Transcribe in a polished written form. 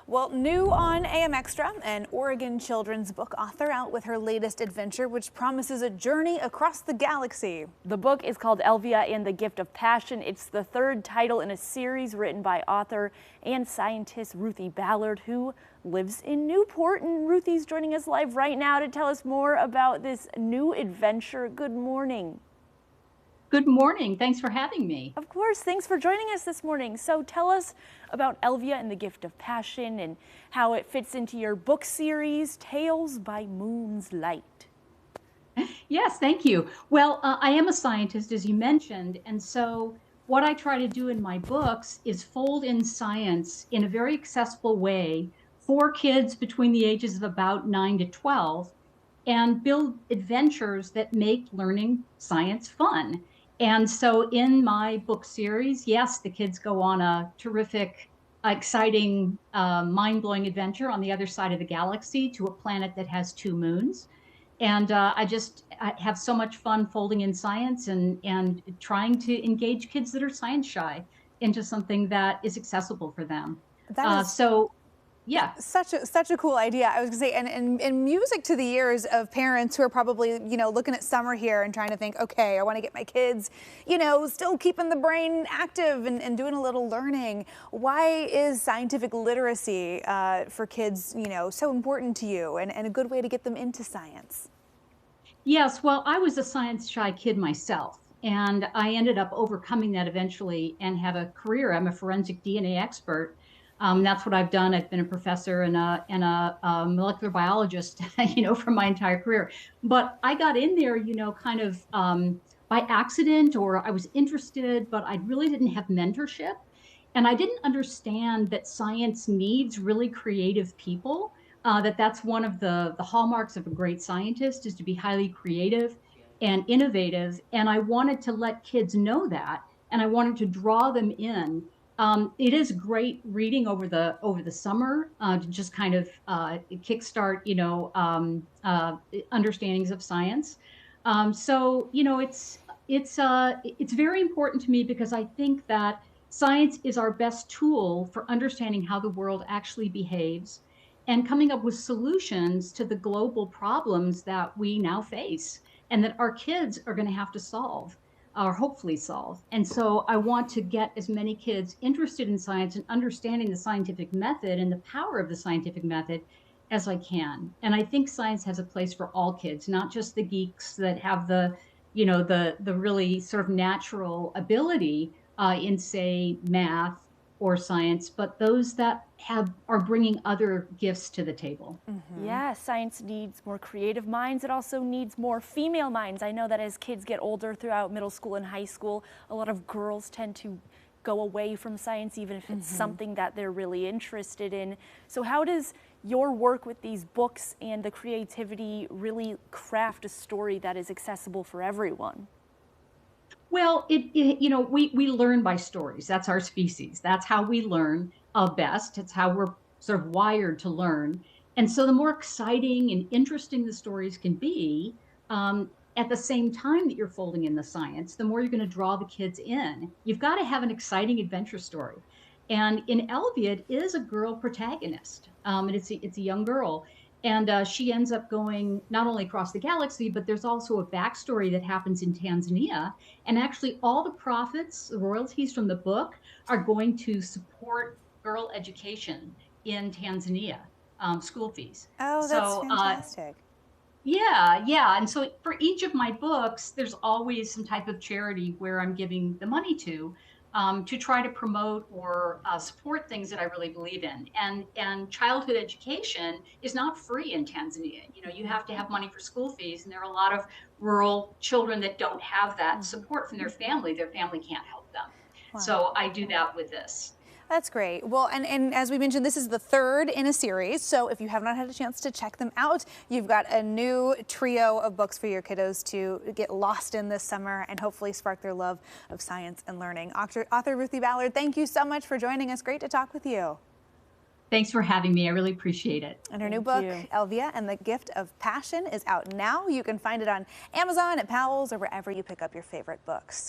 Well, new on AM Extra, an Oregon children's book author out with her latest adventure, which promises a journey across the galaxy. The book is called Elvia and the Gift of Passion. It's the third title in a series written by author and scientist Ruthy Ballard, who lives in Newport. And Ruthy's joining us live right now to tell us more about this new adventure. Good morning. Good morning. Thanks for having me. Of course. Thanks for joining us this morning. So tell us about Elvia and the Gift of Passion and how it fits into your book series, Tales by Moon's Light. Yes, thank you. Well, I am a scientist, as you mentioned, and so what I try to do in my books is fold in science in a very accessible way for kids between the ages of about 9 to 12 and build adventures that make learning science fun. And so in my book series, yes, the kids go on a terrific, exciting, mind-blowing adventure on the other side of the galaxy to a planet that has 2 moons. And I have so much fun folding in science and trying to engage kids that are science shy into something that is accessible for them. That is Yeah. such a cool idea. I was gonna say, and music to the ears of parents who are probably, looking at summer here and trying to think, okay, I want to get my kids, still keeping the brain active and doing a little learning. Why is scientific literacy for kids, so important to you and a good way to get them into science? Yes, well, I was a science shy kid myself, and I ended up overcoming that eventually and have a career. I'm a forensic DNA expert. That's what I've done. I've been a professor and a molecular biologist, for my entire career. But I got in there, kind of by accident, or I was interested, but I really didn't have mentorship. And I didn't understand that science needs really creative people, that's one of the hallmarks of a great scientist is to be highly creative and innovative. And I wanted to let kids know that, and I wanted to draw them in. It is great reading over the summer to just kind of kickstart, understandings of science. It's very important to me because I think that science is our best tool for understanding how the world actually behaves and coming up with solutions to the global problems that we now face and that our kids are going to have to solve or hopefully solve. And so I want to get as many kids interested in science and understanding the scientific method and the power of the scientific method as I can. And I think science has a place for all kids, not just the geeks that have the really sort of natural ability in, say, math or science, but those that are bringing other gifts to the table. Mm-hmm. Yeah, science needs more creative minds. It also needs more female minds. I know that as kids get older throughout middle school and high school, a lot of girls tend to go away from science, even if it's something that they're really interested in. So how does your work with these books and the creativity really craft a story that is accessible for everyone? Well, we learn by stories. That's our species. That's how we learn best. It's how we're sort of wired to learn. And so the more exciting and interesting the stories can be, at the same time that you're folding in the science, the more you're going to draw the kids in. You've got to have an exciting adventure story. And in Elvia, it is a girl protagonist. And it's a young girl. And she ends up going not only across the galaxy, but there's also a backstory that happens in Tanzania. And actually all the profits, the royalties from the book are going to support girl education in Tanzania, school fees. Oh, that's fantastic. Yeah. And so for each of my books, there's always some type of charity where I'm giving the money to try to promote or support things that I really believe in. And childhood education is not free in Tanzania. You have to have money for school fees, and there are a lot of rural children that don't have that support from their family. Their family can't help them. Wow. So I do that with this. That's great. Well, and as we mentioned, this is the third in a series. So if you have not had a chance to check them out, you've got a new trio of books for your kiddos to get lost in this summer and hopefully spark their love of science and learning. Author Ruthy Ballard, thank you so much for joining us. Great to talk with you. Thanks for having me. I really appreciate it. And her new book, Elvia and the Gift of Passion, is out now. You can find it on Amazon, at Powell's, or wherever you pick up your favorite books.